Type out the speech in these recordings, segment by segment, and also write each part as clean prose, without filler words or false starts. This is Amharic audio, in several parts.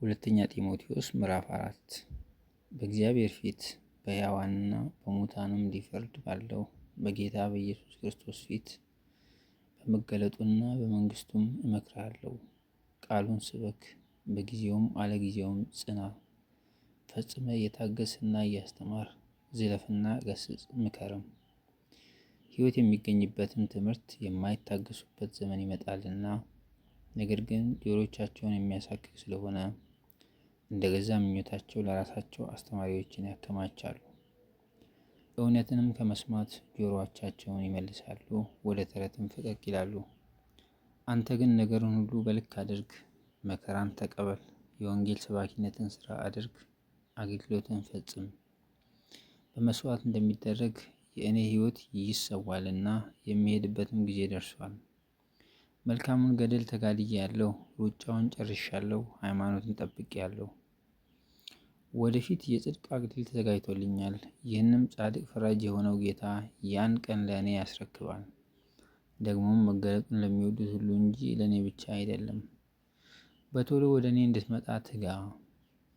ሁለተኛ ጢሞቴዎስ ምዕራፍ 4 በእግዚአብሔር ፊት በሕያዋንና በሙታንም ሊፈርድ ባለው በጌታ በኢየሱስ ክርስቶስ ፊት በመገለጡና በመንግስቱም እመክርሃለሁ። ቃሉን ስበክ፣ በጊዜውም አለጊዜውም ጽና። ፈጽመ እየታገስና እያስተማር ዝለፍና ገስጽ ምከርም። ሕይወት የሚገኝበትን ትምህርት የማይታገሱበት ዘመን ይመጣልና፣ ነገር ግን ጆሮቻቸውን የሚያሳክክ ስለሆነ እንደ ገዛ ምኞታቸው ለራሳቸው አስተማሪዎችን ያከማቻሉ። እውነትንም ከመስማት ጆሮዎቻቸውን ይመልሳሉ፣ ወደ ተረትም ፈቀቅ ይላሉ። አንተ ግን ነገርን ሁሉ በልክ አድርግ፣ መከራን ተቀበል፣ የወንጌል ሰባኪነትን ስራ አድርግ፣ አገልግሎትን ፈጽም። በመስዋዕት እንደሚደረግ የእኔ ሕይወት ይሰዋልና የሚሄድበትም ጊዜ ደርሷል። መልካሙን ገድል ተጋድያለሁ፣ ሩጫውን ጨርሻለሁ፣ ሃይማኖትን ጠብቄአለሁ። ወደፊት የጽድቅ አክሊል ተዘጋጅቶልኛል። ይህንም ጻድቅ ፈራጅ የሆነው ጌታ ያን ቀን ለእኔ ያስረክባል። ደግሞም መገለጡን ለሚወዱት ሁሉ እንጂ ለእኔ ብቻ አይደለም። በቶሎ ወደ እኔ እንድትመጣ ትጋ።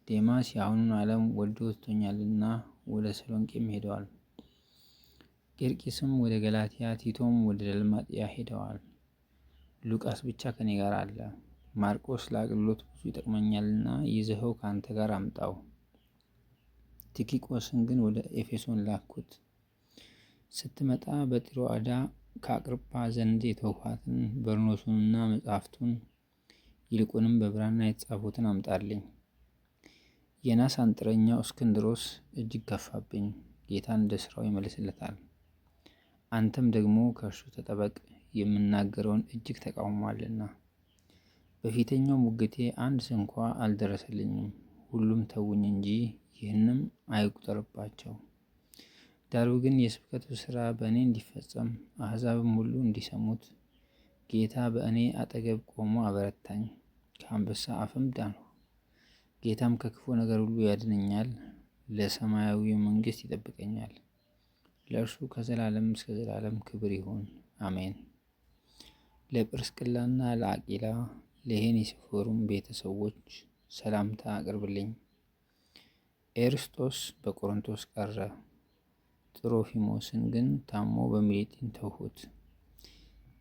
ዴማስ የአሁኑን ዓለም ወዶ ትቶኛልና ወደ ሰሎንቄም ሄደዋል። ቄርቂስም ወደ ገላትያ፣ ቲቶም ወደ ደልማጥያ ሄደዋል። ሉቃስ ብቻ ከኔ ጋር አለ። ማርቆስ ለአገልግሎት ብዙ ይጠቅመኛልና ይዘኸው ከአንተ ጋር አምጣው። ቲኪቆስን ግን ወደ ኤፌሶን ላኩት። ስትመጣ በጢሮአዳ ከአቅርጳ ዘንድ የተውኋትን በርኖሱንና መጽሐፍቱን ይልቁንም በብራና የተጻፉትን አምጣልኝ። የናስ አንጥረኛው እስክንድሮስ እጅግ ከፋብኝ። ጌታ እንደ ስራው ይመልስለታል። አንተም ደግሞ ከእርሱ ተጠበቅ፣ የምናገረውን እጅግ ተቃውሟልና። በፊተኛው ሙግቴ አንድ ስንኳ አልደረሰልኝም። ሁሉም ተውኝ እንጂ ይህንም አይቁጠርባቸው። ዳሩ ግን የስብከቱ ስራ በእኔ እንዲፈጸም አሕዛብም ሁሉ እንዲሰሙት ጌታ በእኔ አጠገብ ቆሞ አበረታኝ። ከአንበሳ አፍም ዳንሁ። ጌታም ከክፉ ነገር ሁሉ ያድነኛል፣ ለሰማያዊ መንግስት ይጠብቀኛል። ለእርሱ ከዘላለም እስከ ዘላለም ክብር ይሁን፣ አሜን። ለጵርስቅላና ለአቂላ ለሄኔሲፎሩም ቤተሰቦች ሰላምታ አቅርብልኝ። ኤርስጦስ በቆሮንቶስ ቀረ። ጥሮፊሞስን ግን ታሞ በሚሌጢን ተውሁት።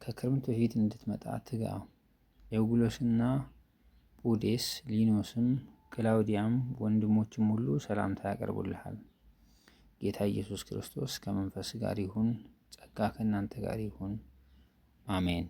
ከክረምት በፊት እንድትመጣ ትጋ። ኤውግሎስና ጱዴስ፣ ሊኖስም፣ ክላውዲያም ወንድሞችም ሁሉ ሰላምታ ያቀርቡልሃል። ጌታ ኢየሱስ ክርስቶስ ከመንፈስ ጋር ይሁን። ጸጋ ከእናንተ ጋር ይሁን፣ አሜን።